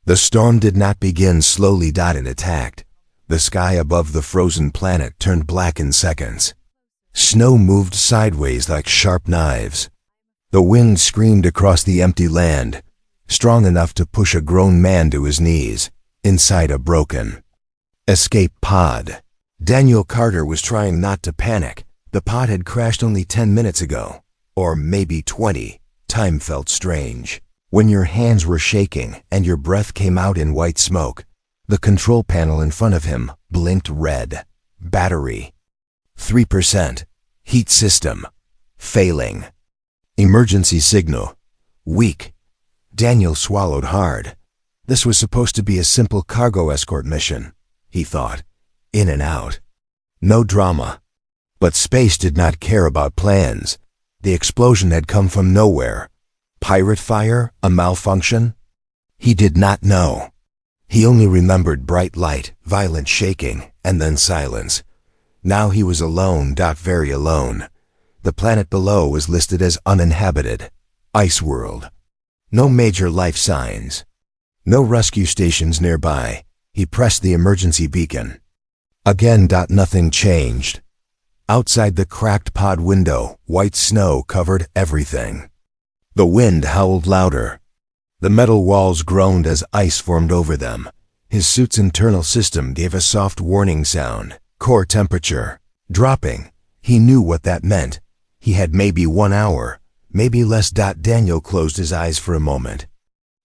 The storm did not begin slowly. It attacked. The sky above the frozen planet turned black in seconds. Snow moved sideways like sharp knives. The wind screamed across the empty land, strong enough to push a grown man to his knees, inside a broken escape pod. Daniel Carter was trying not to panic. The pod had crashed only 10 minutes ago, or maybe 20. Time felt strange. When your hands were shaking and your breath came out in white smoke, the control panel in front of him blinked red. Battery 3%. Heat system failing. Emergency signal weak. Daniel swallowed hard. This was supposed to be a simple cargo escort mission, he thought. In and out. No drama. But space did not care about plans. The explosion had come from nowhere. Pirate fire? A malfunction? He did not know. He only remembered bright light, violent shaking, and then silence. Now he was alone. Very alone. The planet below was listed as uninhabited. Ice world. No major life signs. No rescue stations nearby. He pressed the emergency beacon. Again. Nothing changed. Outside the cracked pod window, white snow covered everything. The wind howled louder. The metal walls groaned as ice formed over them. His suit's internal system gave a soft warning sound. Core temperature dropping. He knew what that meant. He had maybe 1 hour, maybe less. Daniel closed his eyes for a moment.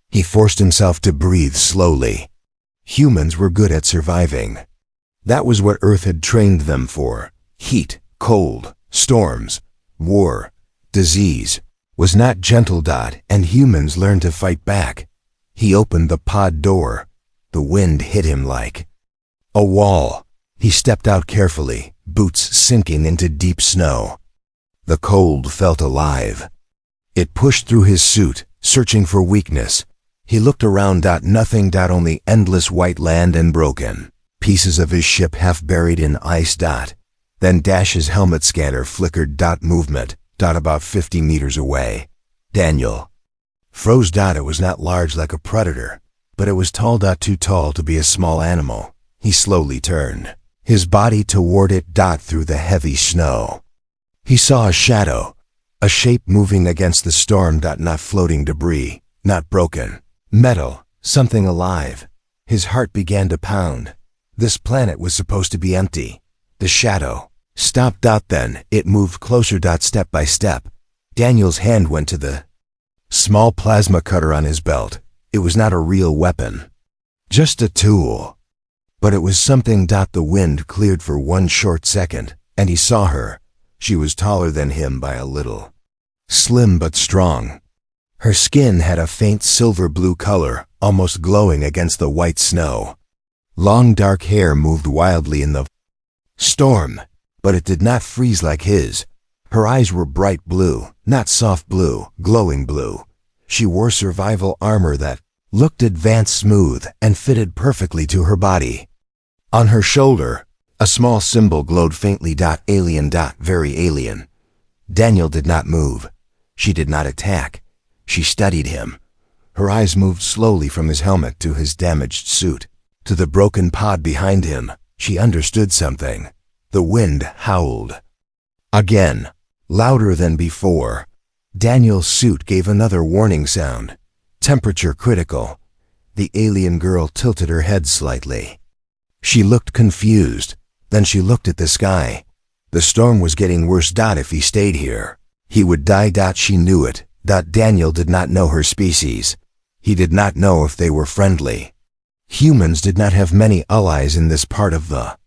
He forced himself to breathe slowly. Humans were good at surviving. That was what Earth had trained them for. Heat, cold, storms, war, disease was not gentle. And humans learned to fight back. He opened the pod door. The wind hit him like a wall. He stepped out carefully, boots sinking into deep snow. The cold felt alive. It pushed through his suit, searching for weakness. He looked around. Nothing. Only endless white land and broken pieces of his ship half buried in ice. Then his helmet scanner flickered. Movement. About 50 meters away. Daniel froze. It was not large like a predator, but it was tall. Too tall to be a small animal. He slowly turned his body toward it. Through the heavy snow, he saw a shadow, a shape moving against the storm. Not floating debris, not broken metal, something alive. His heart began to pound. This planet was supposed to be empty. The shadow stopped. Then it moved closer. Step by step. Daniel's hand went to the small plasma cutter on his belt. It was not a real weapon, just a tool. But it was something. The wind cleared for 1 short second, and he saw her. She was taller than him by a little. Slim but strong. Her skin had a faint silver blue color, almost glowing against the white snow. Long dark hair moved wildly in the storm, but it did not freeze like his. Her eyes were bright blue, not soft blue, glowing blue. She wore survival armor that looked advanced, smooth, and fitted perfectly to her body. On her shoulder, a small symbol glowed faintly. Alien. Very alien. Daniel did not move. She did not attack. She studied him. Her eyes moved slowly from his helmet to his damaged suit, to the broken pod behind him. She understood something. The wind howled. Again, louder than before. Daniel's suit gave another warning sound. Temperature critical. The alien girl tilted her head slightly. She looked confused. Then she looked at the sky. The storm was getting worse. If he stayed here, he would die. She knew it. Daniel did not know her species. He did not know if they were friendly. Humans did not have many allies in this part of the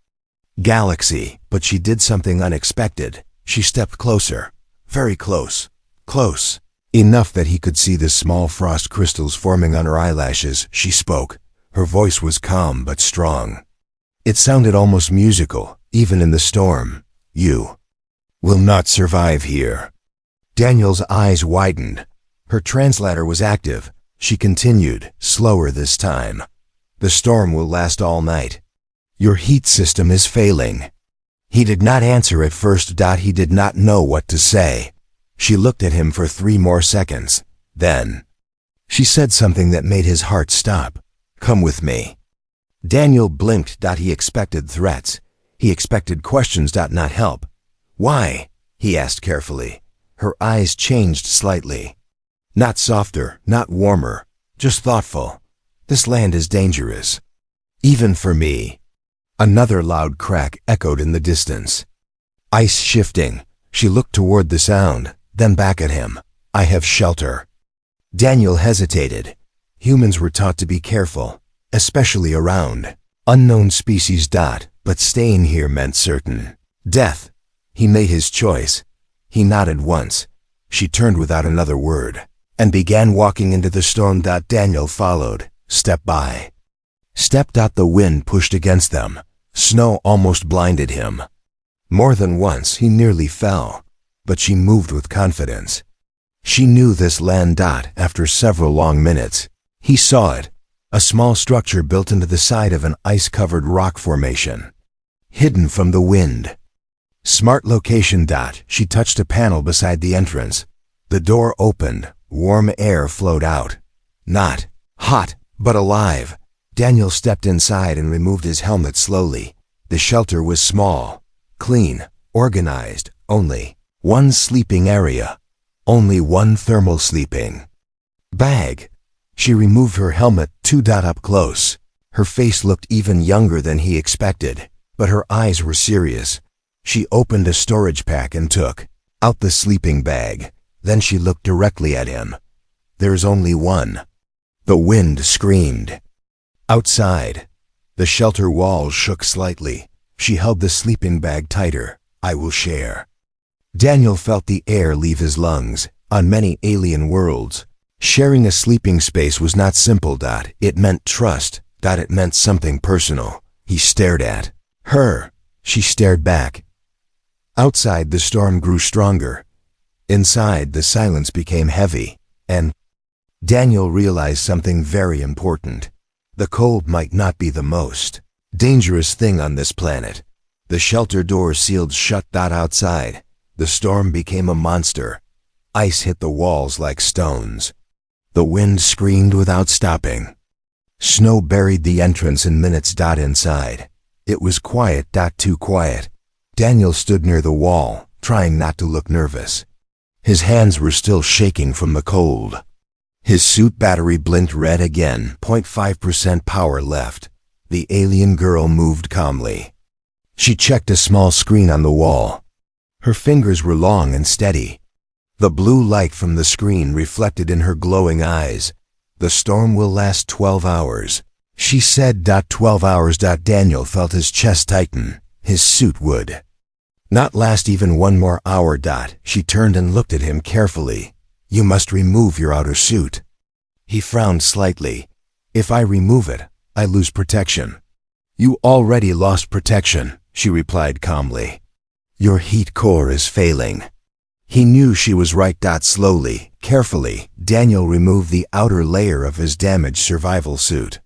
galaxy, but she did something unexpected. She stepped closer. Very close. Close. Enough that he could see the small frost crystals forming on her eyelashes. She spoke. Her voice was calm but strong. It sounded almost musical, even in the storm. You will not survive here. Daniel's eyes widened. Her translator was active. She continued, slower this time. The storm will last all night. Your heat system is failing. He did not answer at first. He did not know what to say. She looked at him for 3 more seconds. Then she said something that made his heart stop. Come with me. Daniel blinked. He expected threats. He expected questions. Not help. Why? He asked carefully. Her eyes changed slightly. Not softer, not warmer, just thoughtful. This land is dangerous. Even for me. Another loud crack echoed in the distance. Ice shifting. She looked toward the sound, then back at him. I have shelter. Daniel hesitated. Humans were taught to be careful, especially around unknown species. But staying here meant certain death. He made his choice. He nodded once. She turned without another word and began walking into the storm. Daniel followed, step by step. The wind pushed against them. Snow almost blinded him. More than once he nearly fell, but she moved with confidence. She knew this land. After several long minutes, he saw it, a small structure built into the side of an ice-covered rock formation, hidden from the wind. Smart location. She touched a panel beside the entrance. The door opened. Warm air flowed out. Not hot, but alive. Daniel stepped inside and removed his helmet slowly. The shelter was small, clean, organized. Only one sleeping area. Only one thermal sleeping bag. She removed her helmet. Up close. Her face looked even younger than he expected, but her eyes were serious. She opened a storage pack and took out the sleeping bag. Then she looked directly at him. There's only one. The wind screamed. Outside, the shelter walls shook slightly. She held the sleeping bag tighter. I will share. Daniel felt the air leave his lungs. On many alien worlds, sharing a sleeping space was not simple. It meant trust. It meant something personal. He stared at her. She stared back. Outside, the storm grew stronger. Inside, the silence became heavy, and Daniel realized something very important. The cold might not be the most dangerous thing on this planet. The shelter door sealed shut. Outside, the storm became a monster. Ice hit the walls like stones. The wind screamed without stopping. Snow buried the entrance in minutes. Inside, it was quiet. Too quiet. Daniel stood near the wall, trying not to look nervous. His hands were still shaking from the cold. His suit battery blinked red again. 0.5% power left. The alien girl moved calmly. She checked a small screen on the wall. Her fingers were long and steady. The blue light from the screen reflected in her glowing eyes. The storm will last 12 hours, she said. 12 hours. Daniel felt his chest tighten. His suit would not last even one more hour. She turned and looked at him carefully. You must remove your outer suit. He frowned slightly. If I remove it, I lose protection. You already lost protection, she replied calmly. Your heat core is failing. He knew she was right. Slowly, carefully, Daniel removed the outer layer of his damaged survival suit.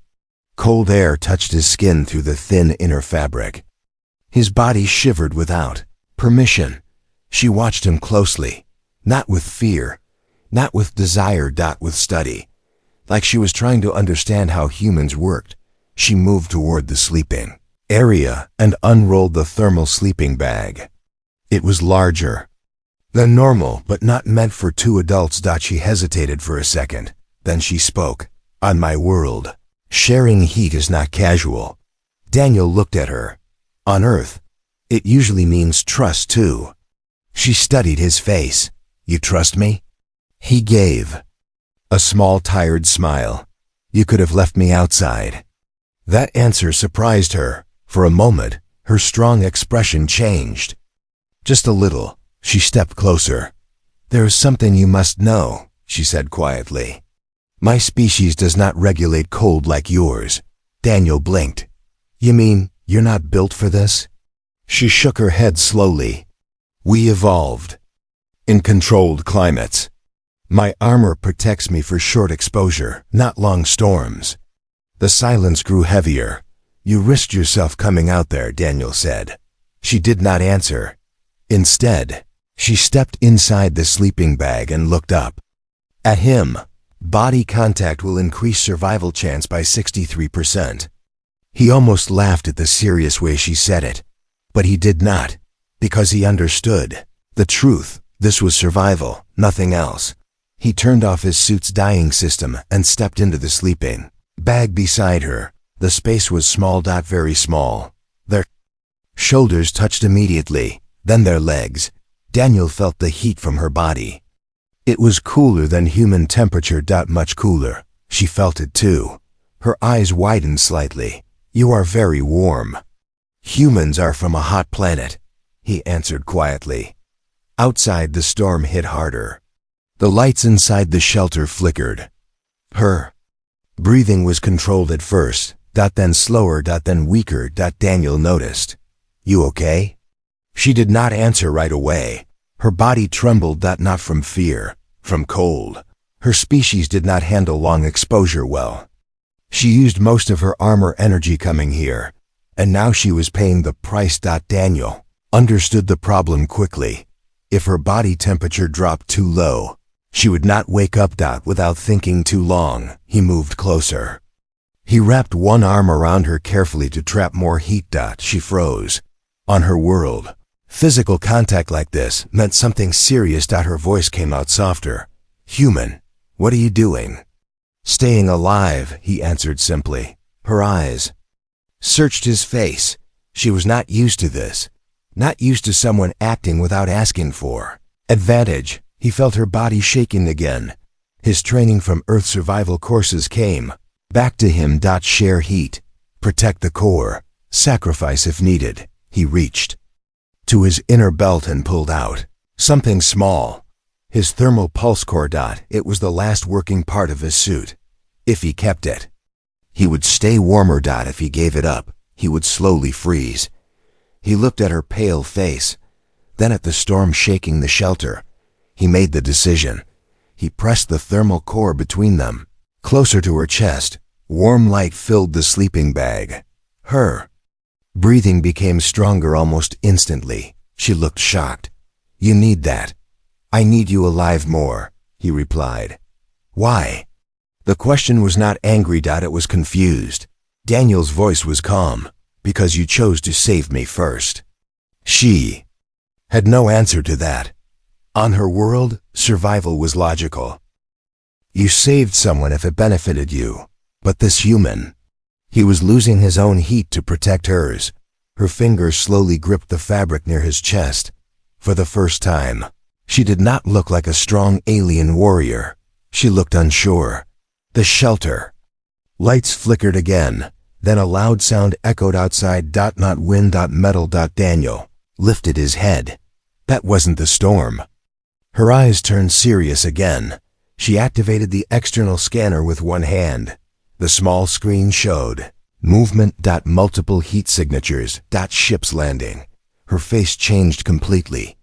Cold air touched his skin through the thin inner fabric. His body shivered without permission. She watched him closely, not with fear, not with desire. With study. Like she was trying to understand how humans worked. She moved toward the sleeping area and unrolled the thermal sleeping bag. It was larger than normal, but not meant for two adults. She hesitated for a second. Then she spoke. On my world, sharing heat is not casual. Daniel looked at her. On Earth, it usually means trust too. She studied his face. You trust me? He gave a small, tired smile. You could have left me outside. That answer surprised her. For a moment, her strong expression changed. Just a little. She stepped closer. There is something you must know, she said quietly. My species does not regulate cold like yours. Daniel blinked. You mean you're not built for this? She shook her head slowly. We evolved in controlled climates. My armor protects me for short exposure, not long storms. The silence grew heavier. You risked yourself coming out there, Daniel said. She did not answer. Instead, she stepped inside the sleeping bag and looked up at him. Body contact will increase survival chance by 63%. He almost laughed at the serious way she said it, but he did not, because he understood the truth. This was survival, nothing else. He turned off his suit's dying system and stepped into the sleeping bag beside her. The space was small, very small. Their shoulders touched immediately, then their legs. Daniel felt the heat from her body. It was cooler than human temperature, much cooler. She felt it too. Her eyes widened slightly. You are very warm. Humans are from a hot planet, he answered quietly. Outside, the storm hit harder. The lights inside the shelter flickered. Her breathing was controlled at first, then slower, then weaker. Daniel noticed. You okay? She did not answer right away. Her body trembled, not from fear, from cold. Her species did not handle long exposure well. She used most of her armor energy coming here, and now she was paying the price. Daniel understood the problem quickly. If her body temperature dropped too low, she would not wake up. Without thinking too long, he moved closer. He wrapped one arm around her carefully to trap more heat. She froze. On her world, physical contact like this meant something serious. Her voice came out softer. Human, what are you doing? Staying alive, he answered simply. Her eyes searched his face. She was not used to this. Not used to someone acting without asking for advantage. He felt her body shaking again. His training from Earth survival courses came back to him. Share heat, protect the core, sacrifice if needed. He reached to his inner belt and pulled out something small. His thermal pulse core. It was the last working part of his suit. If he kept it, he would stay warmer. If he gave it up, he would slowly freeze. He looked at her pale face, then at the storm shaking the shelter. He made the decision. He pressed the thermal core between them, closer to her chest. Warm light filled the sleeping bag. Her breathing became stronger almost instantly. She looked shocked. You need that. I need you alive more, he replied. Why? The question was not angry. It was confused. Daniel's voice was calm. Because you chose to save me first. She had no answer to that. On her world, survival was logical. You saved someone if it benefited you. But this human, he was losing his own heat to protect hers. Her fingers slowly gripped the fabric near his chest. For the first time, she did not look like a strong alien warrior. She looked unsure. The shelter. Lights flickered again. Then a loud sound echoed outside. Not wind. Metal. Daniel lifted his head. That wasn't the storm. Her eyes turned serious again. She activated the external scanner with one hand. The small screen showed movement. Multiple heat signatures. Ship's landing. Her face changed completely.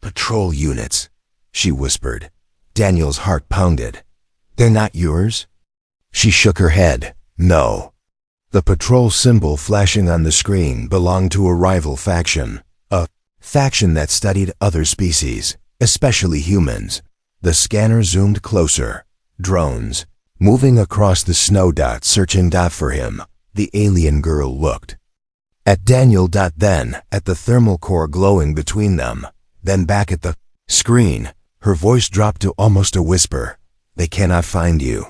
Patrol units, she whispered. Daniel's heart pounded. They're not yours? She shook her head. No. The patrol symbol flashing on the screen belonged to a rival faction. A faction that studied other species, especially humans. The scanner zoomed closer. Drones, moving across the snow. Searching. For him. The alien girl looked at Daniel. Then at the thermal core glowing between them. Then back at the screen. Her voice dropped to almost a whisper. They cannot find you.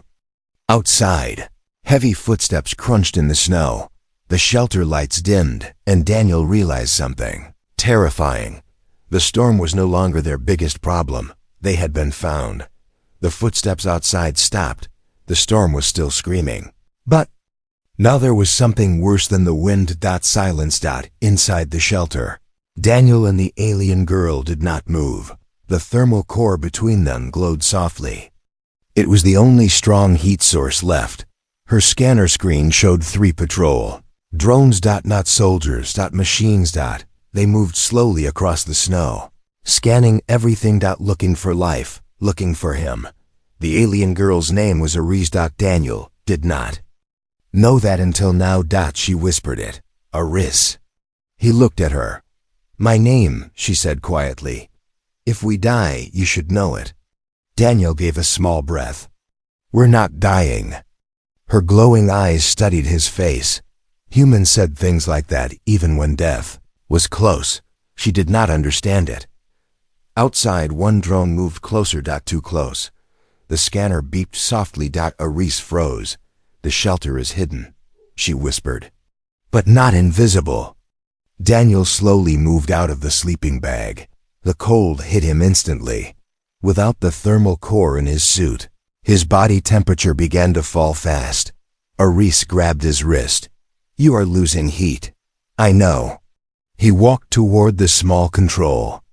Outside, heavy footsteps crunched in the snow. The shelter lights dimmed, and Daniel realized something terrifying. The storm was no longer their biggest problem. They had been found. The footsteps outside stopped. The storm was still screaming. But now there was something worse than the wind. Silence. Inside the shelter, Daniel and the alien girl did not move. The thermal core between them glowed softly. It was the only strong heat source left. Her scanner screen showed 3 patrol drones. Not soldiers. Machines. They moved slowly across the snow, scanning everything. Looking for life, looking for him. The alien girl's name was Arise. Daniel did not know that until now. She whispered it. Aris. He looked at her. My name, she said quietly. If we die, you should know it. Daniel gave a small breath. We're not dying. Her glowing eyes studied his face. Humans said things like that even when death was close. She did not understand it. Outside, one drone moved closer. Too close. The scanner beeped softly. Aris froze. The shelter is hidden, she whispered. But not invisible. Daniel slowly moved out of the sleeping bag. The cold hit him instantly. Without the thermal core in his suit, his body temperature began to fall fast. Aris grabbed his wrist. You are losing heat. I know. He walked toward the small control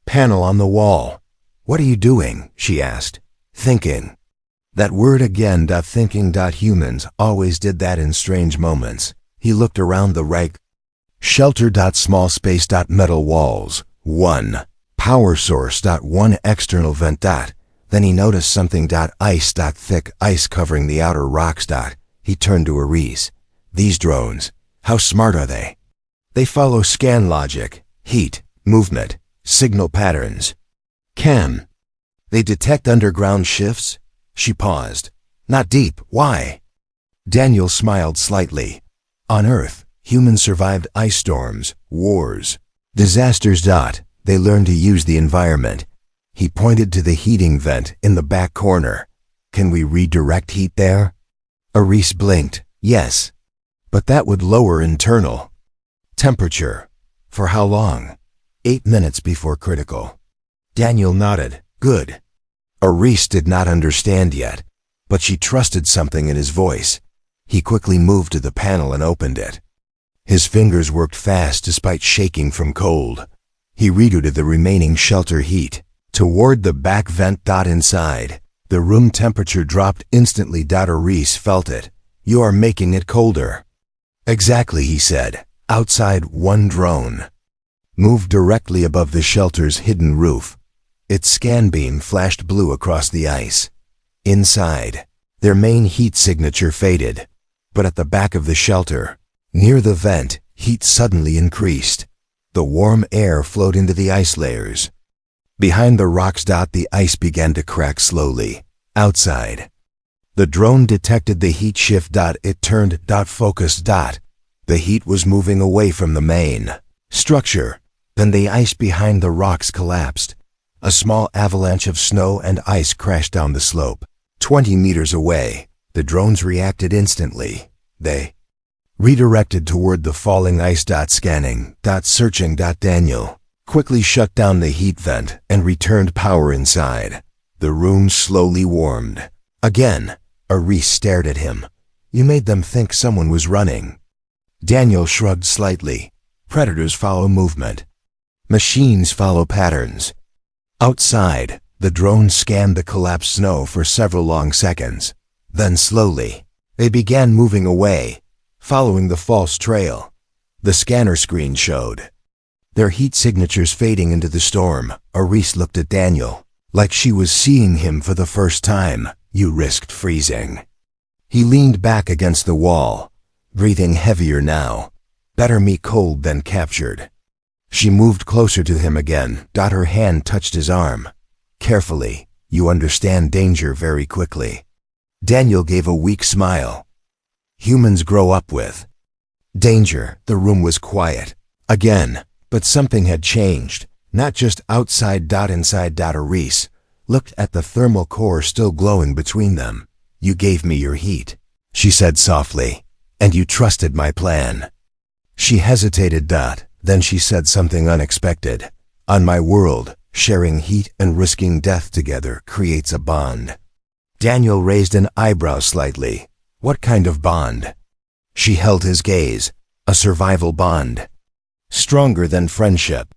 panel on the wall. What are you doing? She asked. Thinking. That word again. Thinking. Humans always did that in strange moments. He looked around the right. Shelter. Small space. Metal walls. 1. Power source. 1 external vent. Then he noticed something. Ice. Thick ice covering the outer rocks. He turned to Aris. These drones, how smart are they? They follow scan logic, heat, movement, signal patterns. Can they detect underground shifts? She paused. Not deep. Why? Daniel smiled slightly. On Earth, humans survived ice storms, wars, disasters. They learned to use the environment. He pointed to the heating vent in the back corner. Can we redirect heat there? Aris blinked. Yes. But that would lower internal temperature. For how long? 8 minutes before critical. Daniel nodded. Good. Aris did not understand yet, but she trusted something in his voice. He quickly moved to the panel and opened it. His fingers worked fast despite shaking from cold. He rerouted the remaining shelter heat toward the back vent. Inside, the room temperature dropped instantly. Aris felt it. You are making it colder. Exactly, he said. Outside, one drone moved directly above the shelter's hidden roof. Its scan beam flashed blue across the ice. Inside, their main heat signature faded, but at the back of the shelter, near the vent, heat suddenly increased. The warm air flowed into the ice layers. Behind the rocks. The ice began to crack slowly. Outside, the drone detected the heat shift. It turned. Focused. The heat was moving away from the main structure. Then the ice behind the rocks collapsed. A small avalanche of snow and ice crashed down the slope. 20 meters away, the drones reacted instantly. They redirected toward the falling ice. Scanning. Searching. Daniel quickly shut down the heat vent and returned power inside. The room slowly warmed. Again, Aris stared at him. You made them think someone was running. Daniel shrugged slightly. Predators follow movement. Machines follow patterns. Outside, the drone scanned the collapsed snow for several long seconds. Then slowly, they began moving away, following the false trail. The scanner screen showed their heat signatures fading into the storm. Aris looked at Daniel, like she was seeing him for the first time. You risked freezing. He leaned back against the wall, breathing heavier now. Better me cold than captured. She moved closer to him again. Her hand touched his arm. Carefully, you understand danger very quickly. Daniel gave a weak smile. Humans grow up with danger. The room was quiet. Again, but something had changed. Not just outside. Inside. Aris looked at the thermal core still glowing between them. You gave me your heat, she said softly, and you trusted my plan. She hesitated. Then she said something unexpected. On my world, sharing heat and risking death together creates a bond. Daniel raised an eyebrow slightly. What kind of bond? She held his gaze. A survival bond. Stronger than friendship.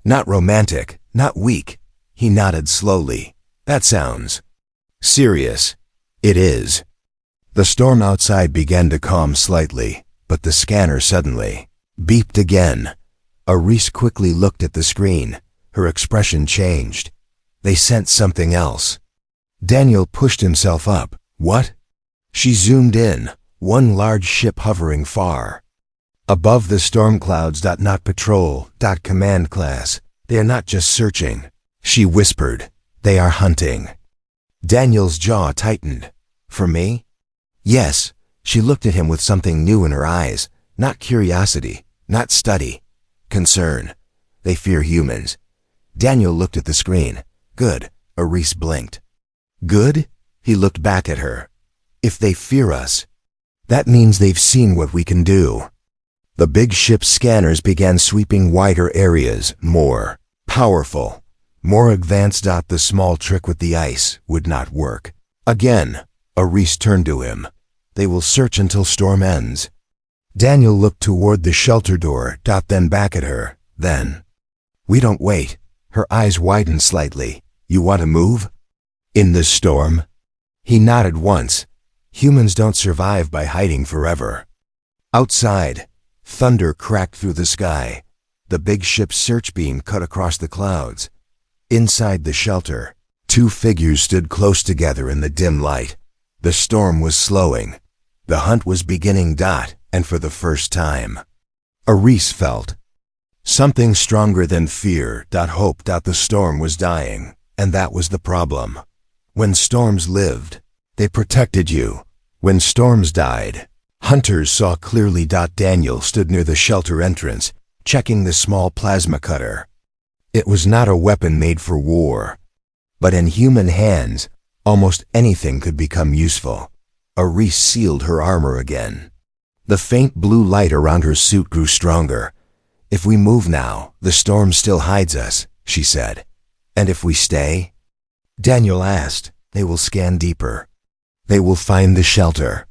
Not romantic, not weak. He nodded slowly. That sounds serious. It is. The storm outside began to calm slightly, but the scanner suddenly beeped again. Aris quickly looked at the screen. Her expression changed. They sensed something else. Daniel pushed himself up. What? She zoomed in. One large ship hovering far above the storm clouds. Not patrol. Command class. They are not just searching, she whispered. They are hunting. Daniel's jaw tightened. For me? Yes. She looked at him with something new in her eyes. Not curiosity, not study. Concern. They fear humans. Daniel looked at the screen. Good. Aris blinked. Good? He looked back at her. If they fear us, that means they've seen what we can do. The big ship's scanners began sweeping wider areas, more powerful, more advanced. The small trick with the ice would not work. Again, Aris turned to him. They will search until storm ends. Daniel looked toward the shelter door, then back at her. Then, we don't wait. Her eyes widened slightly. You want to move? In this storm? He nodded once. Humans don't survive by hiding forever. Outside, thunder cracked through the sky. The big ship's search beam cut across the clouds. Inside the shelter, two figures stood close together in the dim light. The storm was slowing. The hunt was beginning. And for the first time, Aris felt something stronger than fear. Hope. The storm was dying, and that was the problem. When storms lived, they protected you. When storms died, hunters saw clearly. Daniel stood near the shelter entrance, checking the small plasma cutter. It was not a weapon made for war, but in human hands, almost anything could become useful. Aris sealed her armor again. The faint blue light around her suit grew stronger. If we move now, the storm still hides us, she said. And if we stay? Daniel asked. They will scan deeper. They will find the shelter.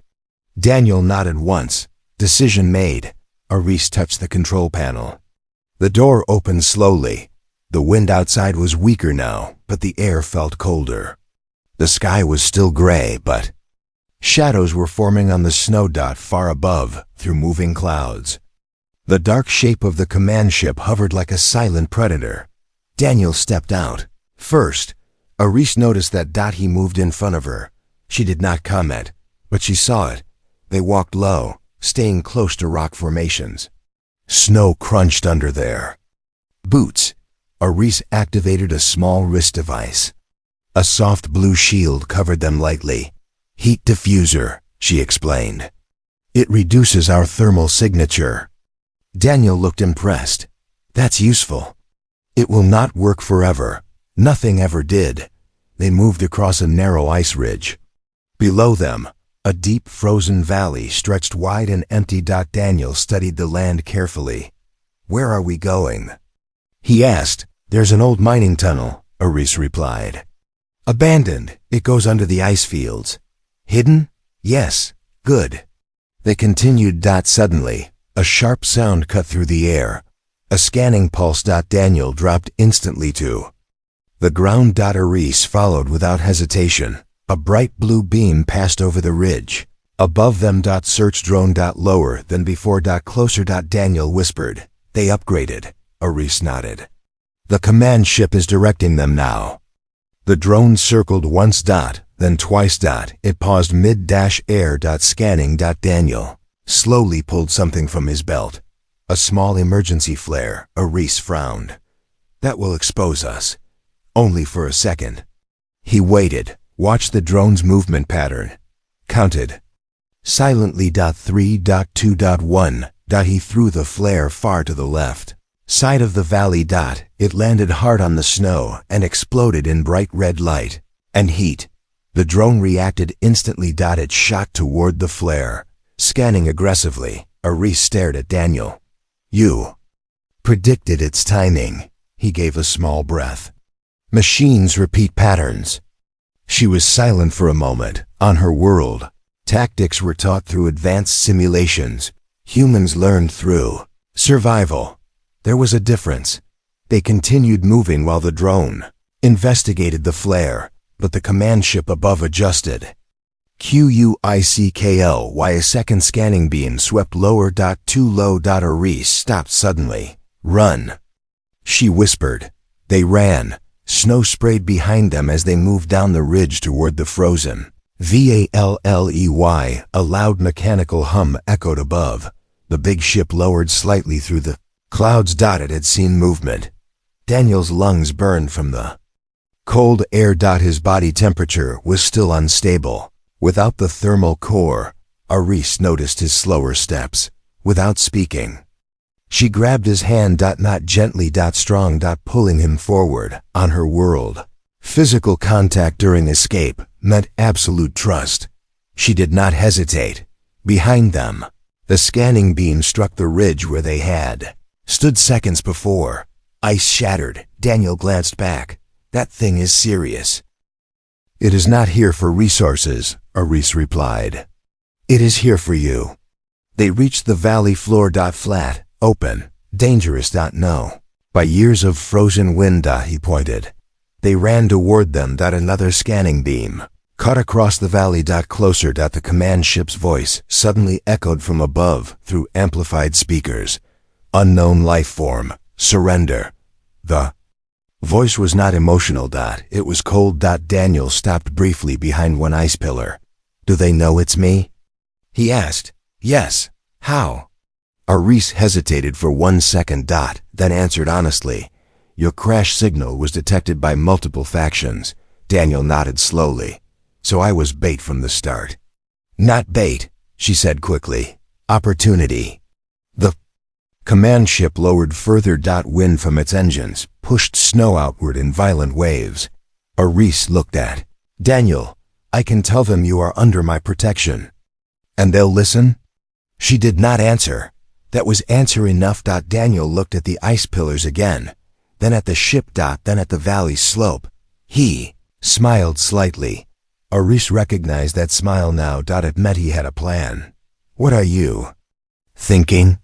Daniel nodded once. Decision made. Aris touched the control panel. The door opened slowly. The wind outside was weaker now, but the air felt colder. The sky was still gray, but shadows were forming on the snow. Far above, through moving clouds. The dark shape of the command ship hovered like a silent predator. Daniel stepped out. First, Aris noticed that he moved in front of her. She did not comment, but she saw it. They walked low, staying close to rock formations. Snow crunched under their boots. Aris activated a small wrist device. A soft blue shield covered them lightly. Heat diffuser, she explained. It reduces our thermal signature. Daniel looked impressed. That's useful. It will not work forever. Nothing ever did. They moved across a narrow ice ridge. Below them, a deep frozen valley stretched wide and empty. Daniel studied the land carefully. Where are we going? He asked. There's an old mining tunnel, Aris replied. Abandoned. It goes under the ice fields. Hidden? Yes. Good. They continued. Suddenly, a sharp sound cut through the air. A scanning pulse. Daniel dropped instantly to the ground. Aris followed without hesitation. A bright blue beam passed over the ridge. Above them. Search drone. Lower than before. Closer. Daniel whispered. They upgraded. Aris nodded. The command ship is directing them now. The drone circled once. Then twice. It paused mid-air. Scanning. Daniel slowly pulled something from his belt. A small emergency flare. Aris frowned. That will expose us. Only for a second. He waited, watched the drone's movement pattern. Counted. Silently. 3. 2. 1. He threw the flare far to the left side of the valley. It landed hard on the snow and exploded in bright red light and heat. The drone reacted instantly. It shot toward the flare, scanning aggressively. Aris stared at Daniel. You predicted its timing. He gave a small breath. Machines repeat patterns. She was silent for a moment. On her world, tactics were taught through advanced simulations. Humans learned through survival. There was a difference. They continued moving while the drone investigated the flare, but the command ship above adjusted. QUICKLY. A second scanning beam swept lower. Too low. Aris stopped suddenly. Run, she whispered. They ran. Snow sprayed behind them as they moved down the ridge toward the frozen valley. A loud mechanical hum echoed above. The big ship lowered slightly through the clouds. It had seen movement. Daniel's lungs burned from the cold air. His body temperature was still unstable. Without the thermal core, Aris noticed his slower steps, without speaking. She grabbed his hand, not gently, strong, pulling him forward, on her world. Physical contact during escape meant absolute trust. She did not hesitate. Behind them, the scanning beam struck the ridge where they had stood seconds before. Ice shattered. Daniel glanced back. That thing is serious. It is not here for resources, Aris replied. It is here for you. They reached the valley floor. Flat, open, dangerous. No. By years of frozen wind. He pointed. They ran toward them. Another scanning beam cut across the valley. Closer. The command ship's voice suddenly echoed from above through amplified speakers. Unknown life form, surrender. The voice was not emotional. It was cold. Daniel stopped briefly behind one ice pillar. Do they know it's me? He asked. Yes. How? Aris hesitated for 1 second. Then answered honestly. Your crash signal was detected by multiple factions. Daniel nodded slowly. So I was bait from the start. Not bait, she said quickly. Opportunity. The command ship lowered further. Wind from its engines pushed snow outward in violent waves. Aris looked at Daniel. I can tell them you are under my protection. And they'll listen? She did not answer. That was answer enough. Daniel looked at the ice pillars again, then at the ship. Then at the valley slope. He smiled slightly. Aris recognized that smile now. It meant he had a plan. What are you thinking?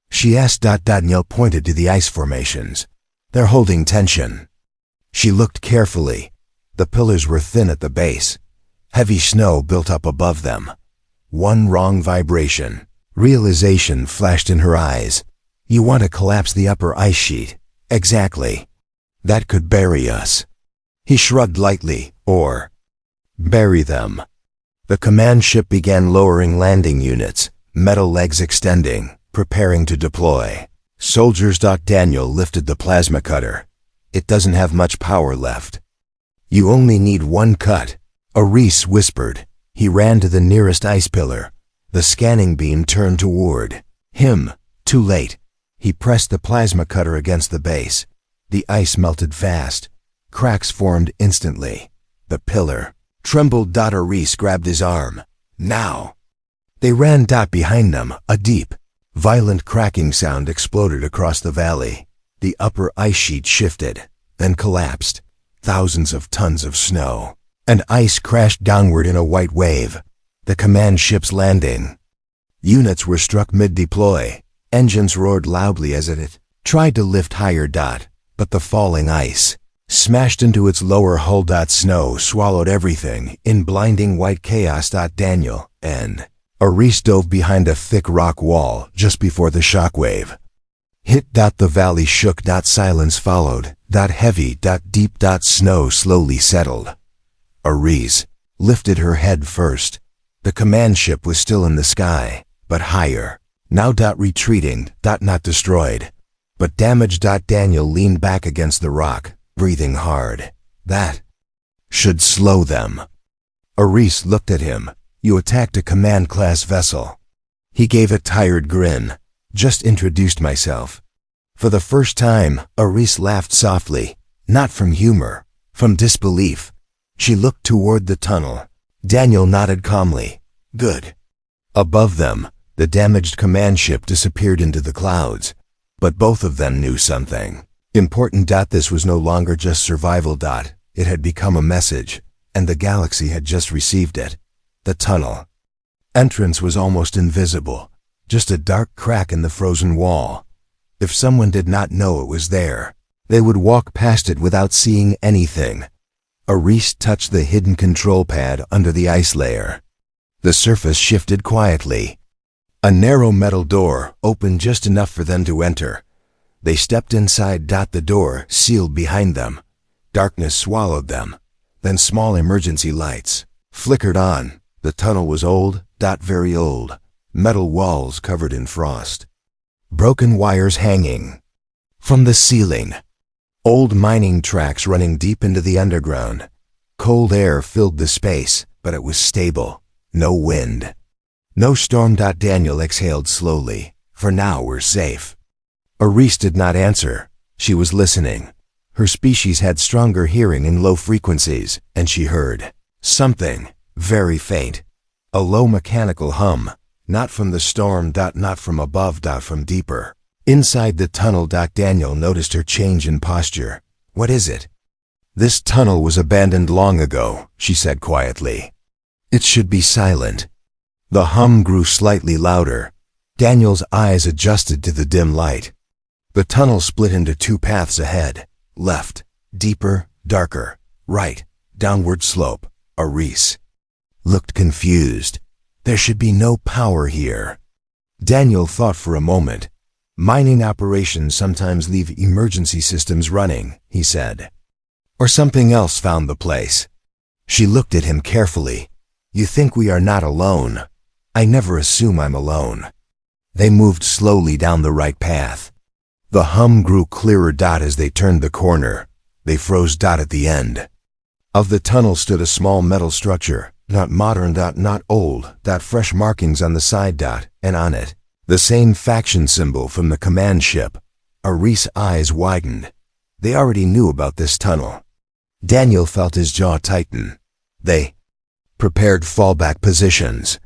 She asked. Daniel pointed to the ice formations. They're holding tension. She looked carefully. The pillars were thin at the base. Heavy snow built up above them. One wrong vibration. Realization flashed in her eyes. You want to collapse the upper ice sheet. Exactly. That could bury us. He shrugged lightly. Or bury them. The command ship began lowering landing units, metal legs extending, preparing to deploy. Soldiers. Daniel lifted the plasma cutter. It doesn't have much power left. You only need one cut, Aris whispered. He ran to the nearest ice pillar. The scanning beam turned toward him. Too late. He pressed the plasma cutter against the base. The ice melted fast. Cracks formed instantly. The pillar trembled. Aris grabbed his arm. Now. They ran. Behind them, a deep, violent cracking sound exploded across the valley. The upper ice sheet shifted, then collapsed. Thousands of tons of snow and ice crashed downward in a white wave. The command ship's landing. Units were struck mid-deploy. Engines roared loudly as it tried to lift higher. But the falling ice smashed into its lower hull. Snow swallowed everything in blinding white chaos. Daniel and Aris dove behind a thick rock wall just before the shockwave hit. The valley shook. Silence followed. Heavy. Deep. Snow slowly settled. Aris lifted her head first. The command ship was still in the sky, but higher. Now. Retreating. Not destroyed, but damaged. Daniel leaned back against the rock, breathing hard. That should slow them. Aris looked at him. You attacked a command-class vessel. He gave a tired grin. Just introduced myself. For the first time, Aris laughed softly, not from humor, from disbelief. She looked toward the tunnel. Daniel nodded calmly. Good. Above them, the damaged command ship disappeared into the clouds. But both of them knew something important. This was no longer just survival. It had become a message, and the galaxy had just received it. The tunnel entrance was almost invisible, just a dark crack in the frozen wall. If someone did not know it was there, they would walk past it without seeing anything. Aris touched the hidden control pad under the ice layer. The surface shifted quietly. A narrow metal door opened just enough for them to enter. They stepped inside. The door sealed behind them. Darkness swallowed them. Then small emergency lights flickered on. The tunnel was old. Very old. Metal walls covered in frost. Broken wires hanging from the ceiling. Old mining tracks running deep into the underground. Cold air filled the space, but it was stable. No wind. No storm. Daniel exhaled slowly. For now we're safe. Aris did not answer. She was listening. Her species had stronger hearing in low frequencies, and she heard something very faint. A low mechanical hum. Not from the storm. Not from above. From deeper. Inside the tunnel. Daniel noticed her change in posture. What is it? This tunnel was abandoned long ago, she said quietly. It should be silent. The hum grew slightly louder. Daniel's eyes adjusted to the dim light. The tunnel split into two paths ahead. Left, deeper, darker. Right, downward slope. Aris looked confused. There should be no power here. Daniel thought for a moment. Mining operations sometimes leave emergency systems running, he said. Or something else found the place. She looked at him carefully. You think we are not alone? I never assume I'm alone. They moved slowly down the right path. The hum grew clearer. As they turned the corner, they froze. At the end of the tunnel stood a small metal structure, not modern. Not old. Fresh markings on the side. And on it, the same faction symbol from the command ship. Aris' eyes widened. They already knew about this tunnel. Daniel felt his jaw tighten. They prepared fallback positions.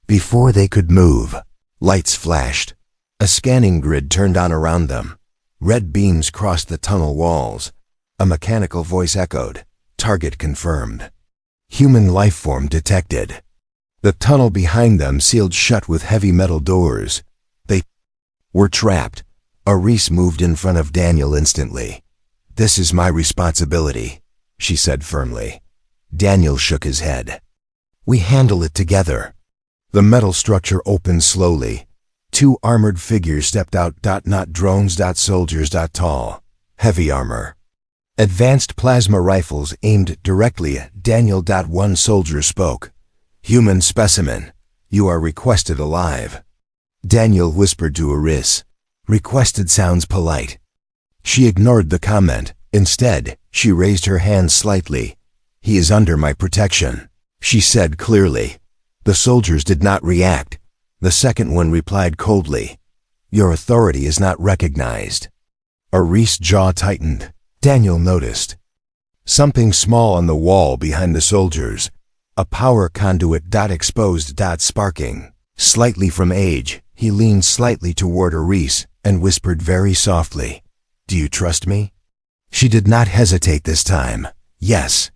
Before they could move, lights flashed. A scanning grid turned on around them. Red beams crossed the tunnel walls. A mechanical voice echoed. Target confirmed. Human life form detected. The tunnel behind them sealed shut with heavy metal doors. They were trapped. Aris moved in front of Daniel instantly. This is my responsibility, she said firmly. Daniel shook his head. We handle it together. The metal structure opened slowly. Two armored figures stepped out. Not drones. Soldiers. Tall. Heavy armor. Advanced plasma rifles aimed directly at Daniel. One soldier spoke. Human specimen. You are requested alive. Daniel whispered to Aris. Requested sounds polite. She ignored the comment. Instead, she raised her hand slightly. He is under my protection, she said clearly. The soldiers did not react. The second one replied coldly. Your authority is not recognized. Aris' jaw tightened. Daniel noticed something small on the wall behind the soldiers. A power conduit. Exposed. Sparking. Slightly from age, he leaned slightly toward Aris and whispered very softly. Do you trust me? She did not hesitate this time. Yes.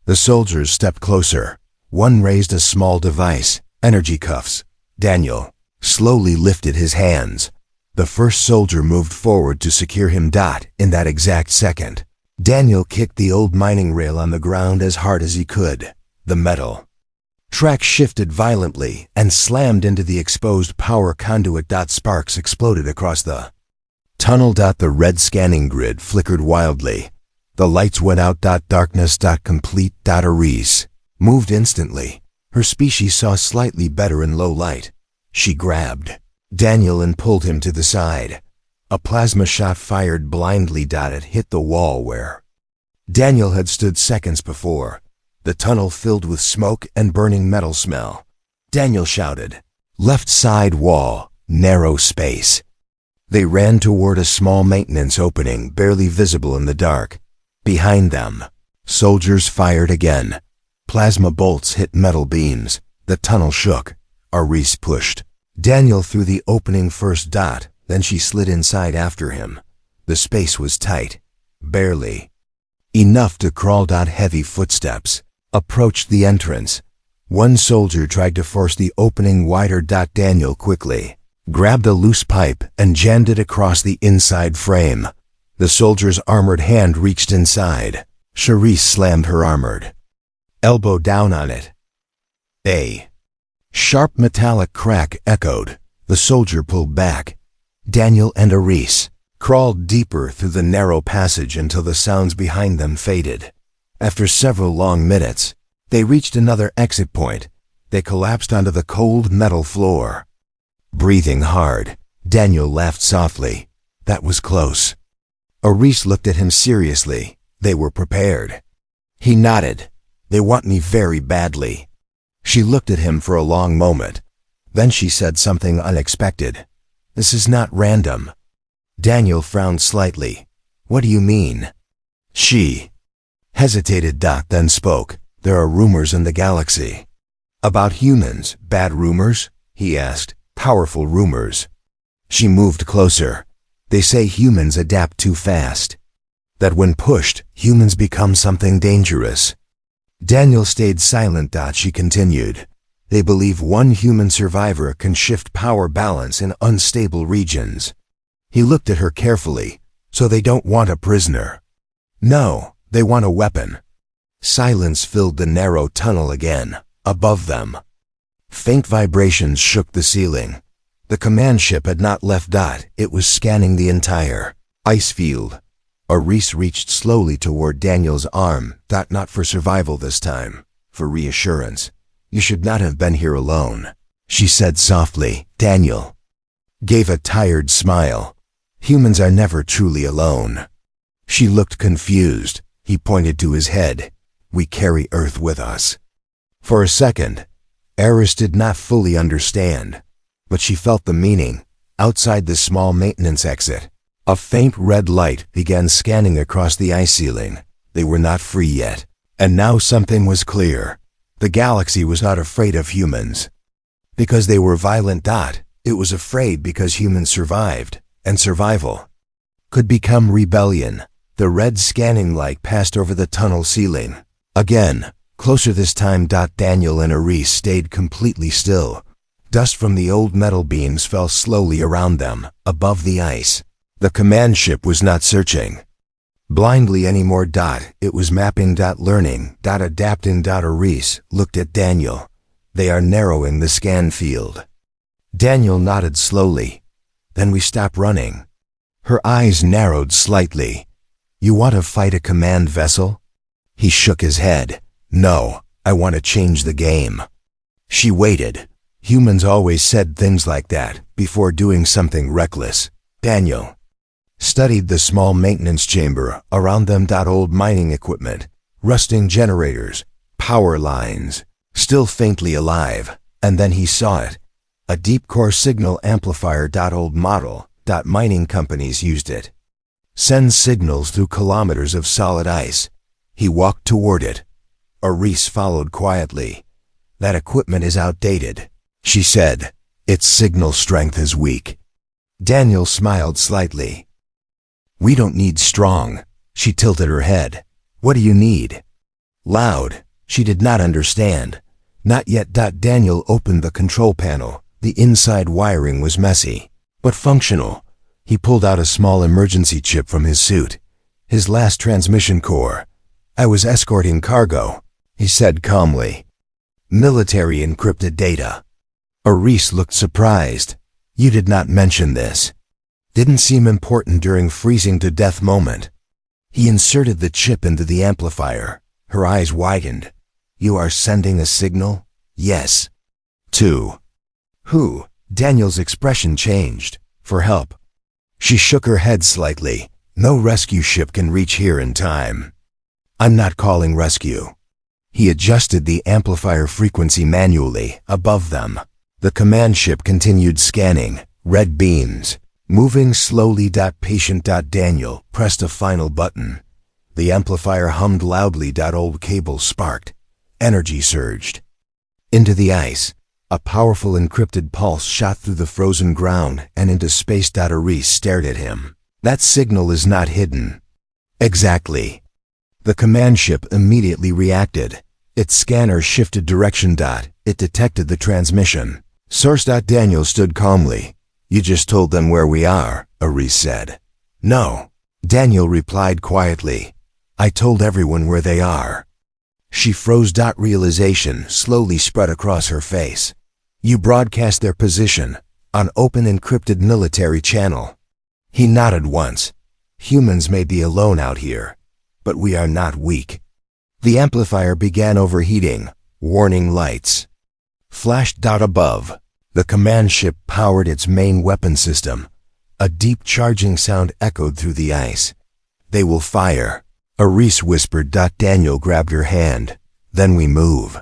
The soldiers stepped closer. One raised a small device, energy cuffs. Daniel slowly lifted his hands. The first soldier moved forward to secure him. In that exact second, Daniel kicked the old mining rail on the ground as hard as he could. The metal track shifted violently and slammed into the exposed power conduit. Sparks exploded across the tunnel. The red scanning grid flickered wildly. The lights went out. Darkness. Complete. Aris moved instantly. Her species saw slightly better in low light. She grabbed Daniel and pulled him to the side. A plasma shot fired blindly. It hit the wall where Daniel had stood seconds before. The tunnel filled with smoke and burning metal smell. Daniel shouted. Left side wall, narrow space. They ran toward a small maintenance opening barely visible in the dark. Behind them, soldiers fired again. Plasma bolts hit metal beams. The tunnel shook. Aris pushed Daniel through the opening first. Then she slid inside after him. The space was tight. Barely enough to crawl. Heavy footsteps approached the entrance. One soldier tried to force the opening wider. Daniel quickly grabbed a loose pipe and jammed it across the inside frame. The soldier's armored hand reached inside. Charisse slammed her armored elbow down on it. A sharp metallic crack echoed. The soldier pulled back. Daniel and Aris crawled deeper through the narrow passage until the sounds behind them faded. After several long minutes, they reached another exit point. They collapsed onto the cold metal floor. Breathing hard, Daniel laughed softly. That was close. Aris looked at him seriously. They were prepared. He nodded. They want me very badly. She looked at him for a long moment. Then she said something unexpected. "This is not random." Daniel frowned slightly. "What do you mean?" She hesitated, then spoke. "There are rumors in the galaxy." "About humans? Bad rumors?" he asked. "Powerful rumors." She moved closer. "They say humans adapt too fast. That when pushed, humans become something dangerous." Daniel stayed silent. She continued. "They believe one human survivor can shift power balance in unstable regions." He looked at her carefully. "So they don't want a prisoner?" "No, they want a weapon." Silence filled the narrow tunnel again. Above them, faint vibrations shook the ceiling. The command ship had not left. It was scanning the entire ice field. Reese reached slowly toward Daniel's arm. "Not for survival this time. For reassurance. You should not have been here alone," she said softly. Daniel gave a tired smile. "Humans are never truly alone." She looked confused. He pointed to his head. "We carry Earth with us." For a second, Eris did not fully understand, but she felt the meaning. Outside the small maintenance exit, a faint red light began scanning across the ice ceiling. They were not free yet. And now something was clear. The galaxy was not afraid of humans because they were violent. It was afraid because humans survived, and survival could become rebellion. The red scanning light passed over the tunnel ceiling. Again, closer this time. Daniel and Eris stayed completely still. Dust from the old metal beams fell slowly around them, above the ice. The command ship was not searching blindly anymore. It was mapping. Learning. Adapting. Eris looked at Daniel. "They are narrowing the scan field." Daniel nodded slowly. "Then we stop running." Her eyes narrowed slightly. "You want to fight a command vessel?" He shook his head. "No, I want to change the game." She waited. Humans always said things like that before doing something reckless. Daniel studied the small maintenance chamber around them. Old mining equipment, rusting generators, power lines, still faintly alive. And then he saw it. A deep core signal amplifier. Old model. Mining companies used it. Sends signals through kilometers of solid ice. He walked toward it. Eris followed quietly. "That equipment is outdated," she said. "Its signal strength is weak." Daniel smiled slightly. "We don't need strong." She tilted her head. "What do you need?" "Loud." She did not understand. "Not yet." Daniel opened the control panel. The inside wiring was messy, but functional. He pulled out a small emergency chip from his suit. "His last transmission core. I was escorting cargo," he said calmly. "Military encrypted data." Eris looked surprised. "You did not mention this." Didn't seem important during freezing to death moment. He inserted the chip into the amplifier. Her eyes widened. "You are sending a signal?" "Yes." "To who?" Daniel's expression changed. "For help." She shook her head slightly. "No rescue ship can reach here in time." "I'm not calling rescue." He adjusted the amplifier frequency manually above them. The command ship continued scanning. Red beams, moving slowly. Patient. Daniel pressed a final button. The amplifier hummed loudly. Old cable sparked. Energy surged into the ice. A powerful encrypted pulse shot through the frozen ground and into space. Eris stared at him. "That signal is not hidden." "Exactly." The command ship immediately reacted. Its scanner shifted direction. It detected the transmission. Source. Daniel stood calmly. "You just told them where we are," Eris said. "No." Daniel replied quietly. "I told everyone where they are." She froze. Realization slowly spread across her face. "You broadcast their position on open encrypted military channel." He nodded once. "Humans may be alone out here, but we are not weak." The amplifier began overheating. Warning lights flashed. Above, the command ship powered its main weapon system. A deep charging sound echoed through the ice. "They will fire," Eris whispered. Daniel grabbed her hand. "Then we move."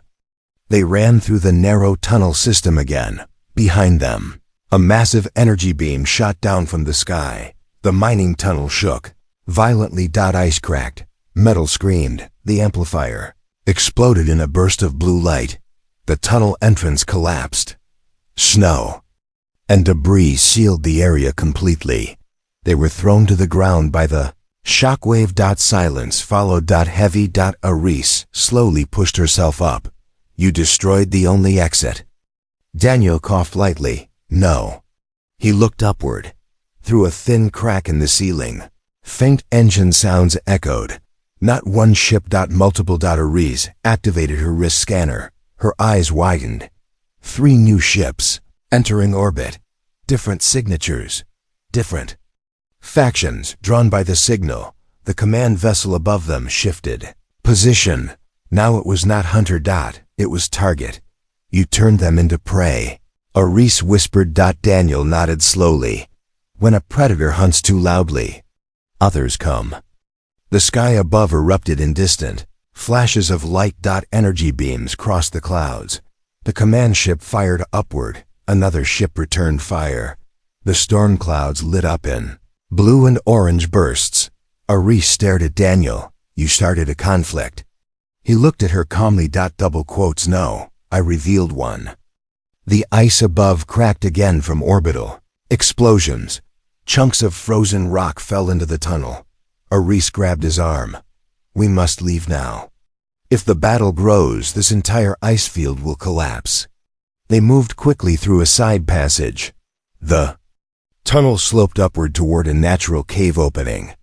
They ran through the narrow tunnel system again. Behind them, a massive energy beam shot down from the sky. The mining tunnel shook. Violently. Ice cracked. Metal screamed. The amplifier exploded in a burst of blue light. The tunnel entrance collapsed. Snow and debris sealed the area completely. They were thrown to the ground by the shockwave. Silence followed. Heavy. Aris slowly pushed herself up. You destroyed the only exit. Daniel coughed lightly. No. He looked upward. Through a thin crack in the ceiling, faint engine sounds echoed. Not one ship. Multiple. Aris activated her wrist scanner. Her eyes widened. 3 new ships entering orbit. Different signatures. Different factions drawn by the signal. The command vessel above them shifted position. Now it was not hunter. It was target. You turned them into prey. Aris whispered. Daniel nodded slowly. When a predator hunts too loudly, others come. The sky above erupted in distant flashes of light. Energy beams crossed the clouds. The command ship fired upward. Another ship returned fire. The storm clouds lit up in blue and orange bursts. Aris stared at Daniel. You started a conflict. He looked at her calmly. No, I revealed one. The ice above cracked again from orbital explosions. Chunks of frozen rock fell into the tunnel. Aris grabbed his arm. We must leave now. If the battle grows, this entire ice field will collapse. They moved quickly through a side passage. The tunnel sloped upward toward a natural cave opening.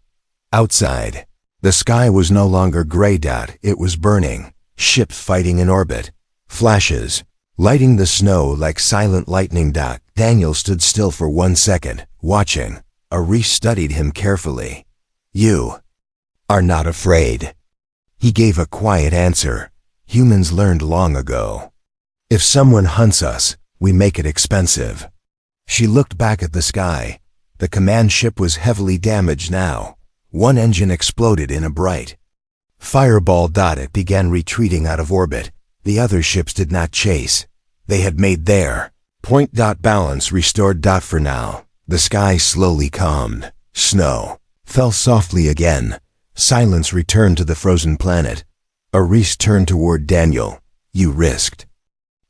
Outside, the sky was no longer gray. It was burning. Ships fighting in orbit. Flashes lighting the snow like silent lightning. Daniel stood still for 1 second, watching. Aris studied him carefully. You are not afraid. He gave a quiet answer. Humans learned long ago. If someone hunts us, we make it expensive. She looked back at the sky. The command ship was heavily damaged now. One engine exploded in a bright fireball. It began retreating out of orbit. The other ships did not chase. They had made their point. Balance restored. For now, the sky slowly calmed. Snow fell softly again. Silence returned to the frozen planet. Aris turned toward Daniel. You risked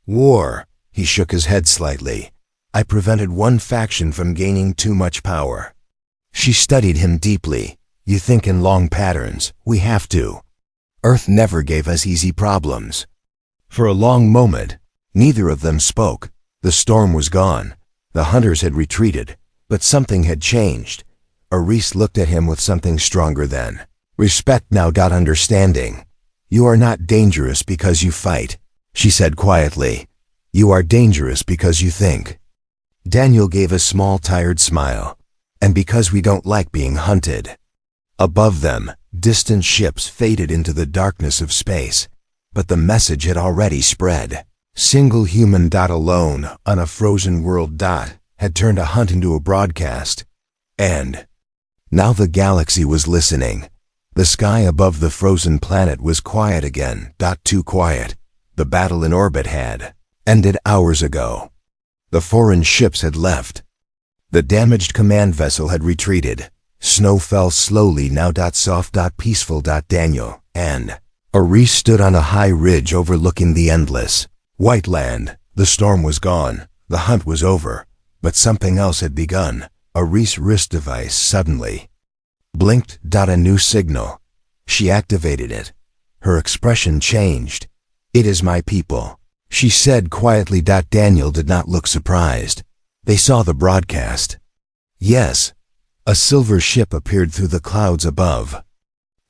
war. He shook his head slightly. I prevented one faction from gaining too much power. She studied him deeply. You think in long patterns. We have to. Earth never gave us easy problems. For a long moment, neither of them spoke. The storm was gone. The hunters had retreated, but something had changed. Aris looked at him with something stronger than respect. Now. Understanding. You are not dangerous because you fight, she said quietly. You are dangerous because you think. Daniel gave a small, tired smile. And because we don't like being hunted. Above them, distant ships faded into the darkness of space. But the message had already spread. Single human. Alone on a frozen world. Had turned a hunt into a broadcast. And now the galaxy was listening. The sky above the frozen planet was quiet again. Too quiet. The battle in orbit had ended hours ago. The foreign ships had left. The damaged command vessel had retreated. Snow fell slowly now. Soft. Peaceful. Daniel and Aris stood on a high ridge overlooking the endless white land. The storm was gone. The hunt was over. But something else had begun. Aris' wrist device suddenly blinked. A new signal. She activated it. Her expression changed. It is my people, she said quietly. Daniel did not look surprised. They saw the broadcast. Yes. A silver ship appeared through the clouds above.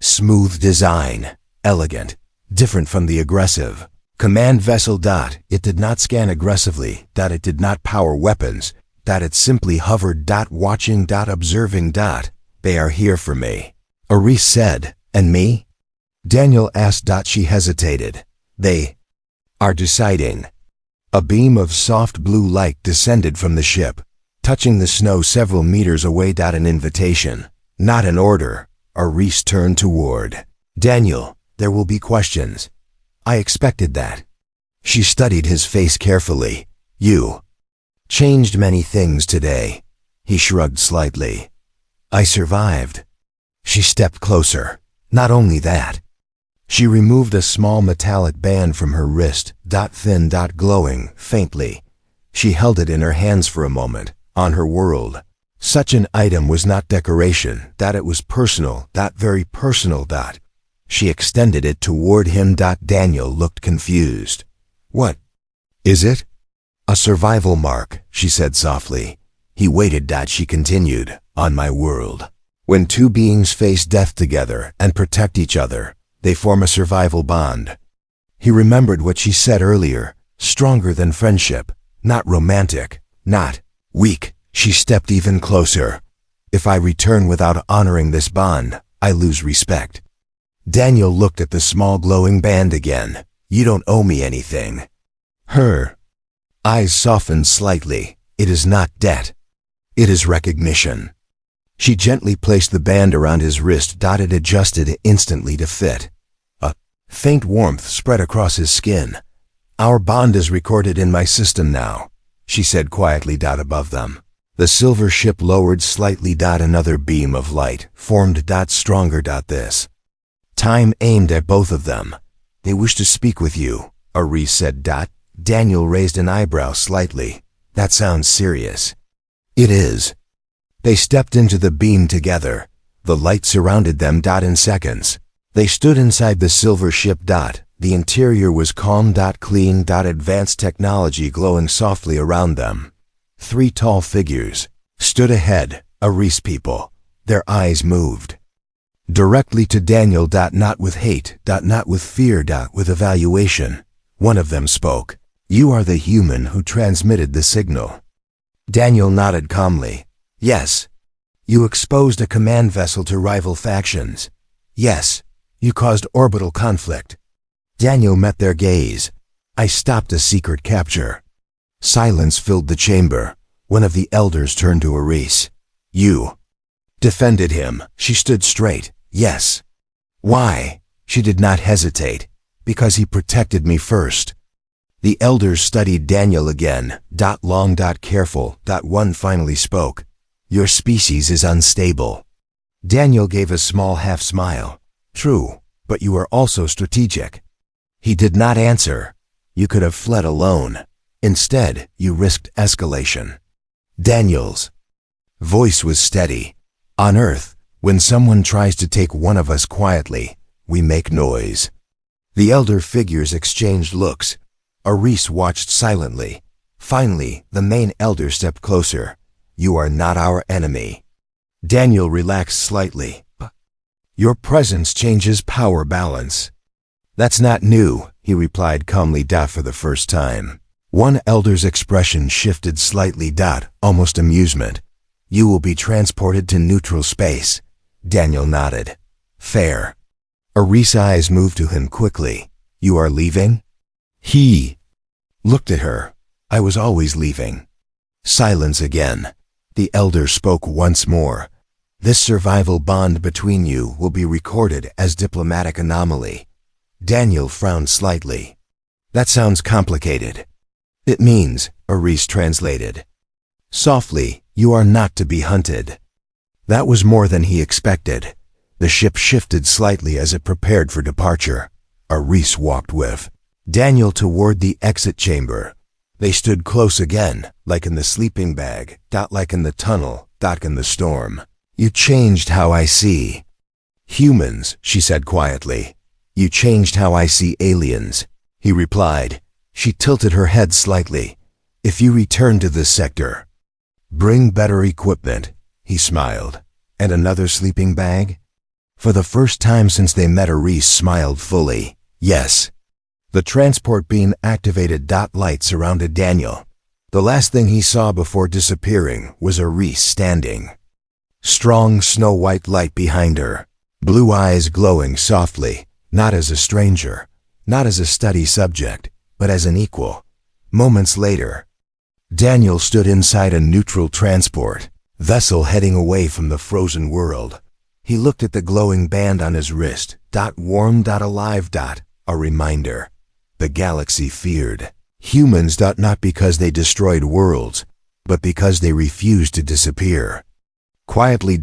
Smooth design. Elegant. Different from the aggressive command vessel. It did not scan aggressively. It did not power weapons. It simply hovered. Watching. Observing. They are here for me, Aris said. And me? Daniel asked. She hesitated. They are deciding. A beam of soft blue light descended from the ship, touching the snow several meters away. An invitation, not an order. Aris turned toward Daniel. There will be questions. I expected that. She studied his face carefully. You changed many things today. He shrugged slightly. I survived. She stepped closer. Not only that. She removed a small metallic band from her wrist, thin, glowing, faintly. She held it in her hands for a moment, on her world. Such an item was not decoration, it was personal, very personal. She extended it toward him. Daniel looked confused. What is it? A survival mark, she said softly. He waited. She continued, on my world. When two beings face death together and protect each other, they form a survival bond. He remembered what she said earlier, stronger than friendship, not romantic, not weak. She stepped even closer. If I return without honoring this bond, I lose respect. Daniel looked at the small glowing band again. You don't owe me anything. Her eyes softened slightly. It is not debt. It is recognition. She gently placed the band around his wrist. It adjusted instantly to fit. A faint warmth spread across his skin. Our bond is recorded in my system now, she said quietly. Above them, the silver ship lowered slightly. Another beam of light formed. Stronger. This time aimed at both of them. They wish to speak with you, Aris said. Daniel raised an eyebrow slightly. That sounds serious. It is. They stepped into the beam together. The light surrounded them. In seconds, they stood inside the silver ship. The interior was calm. Clean. Advanced technology glowing softly around them. Three tall figures stood ahead, Aris people. Their eyes moved directly to Daniel. Not with hate, not with fear, with evaluation. One of them spoke. You are the human who transmitted the signal. Daniel nodded calmly. Yes. You exposed a command vessel to rival factions. Yes. You caused orbital conflict. Daniel met their gaze. I stopped a secret capture. Silence filled the chamber. One of the elders turned to Aris. You defended him. She stood straight. Yes. Why? She did not hesitate. Because he protected me first. The elders studied Daniel again. Long. Careful. One finally spoke. Your species is unstable. Daniel gave a small half smile. True, but you are also strategic. He did not answer. You could have fled alone. Instead, you risked escalation. Daniel's voice was steady. On Earth, when someone tries to take one of us quietly, we make noise. The elder figures exchanged looks. Aris watched silently. Finally, the main elder stepped closer. You are not our enemy. Daniel relaxed slightly. Your presence changes power balance. That's not new, he replied calmly. For the first time, one elder's expression shifted slightly. Almost amusement. You will be transported to neutral space. Daniel nodded. Fair. Aris' eyes moved to him quickly. You are leaving? He looked at her. I was always leaving. Silence again. The elder spoke once more. This survival bond between you will be recorded as diplomatic anomaly. Daniel frowned slightly. That sounds complicated. It means, Aris translated. Softly, you are not to be hunted. That was more than he expected. The ship shifted slightly as it prepared for departure. Aris walked with Daniel toward the exit chamber. They stood close again, like in the sleeping bag, like in the tunnel, in the storm. You changed how I see humans, she said quietly. You changed how I see aliens, he replied. She tilted her head slightly. If you return to this sector, bring better equipment, he smiled. And another sleeping bag? For the first time since they met, Aris smiled fully. Yes. The transport beam activated. Light surrounded Daniel. The last thing he saw before disappearing was Aris standing. Strong snow-white light behind her. Blue eyes glowing softly, not as a stranger, not as a study subject, but as an equal. Moments later, Daniel stood inside a neutral transport vessel heading away from the frozen world. He looked at the glowing band on his wrist. Warm. Alive. A reminder. The galaxy feared humans, not because they destroyed worlds, but because they refused to disappear. Quietly,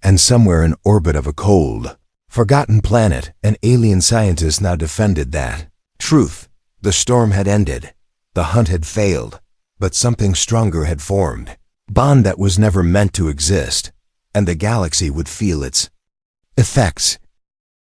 and somewhere in orbit of a cold, forgotten planet, an alien scientist now defended that truth. The storm had ended. The hunt had failed, but something stronger had formed. Bond that was never meant to exist, and the galaxy would feel its effects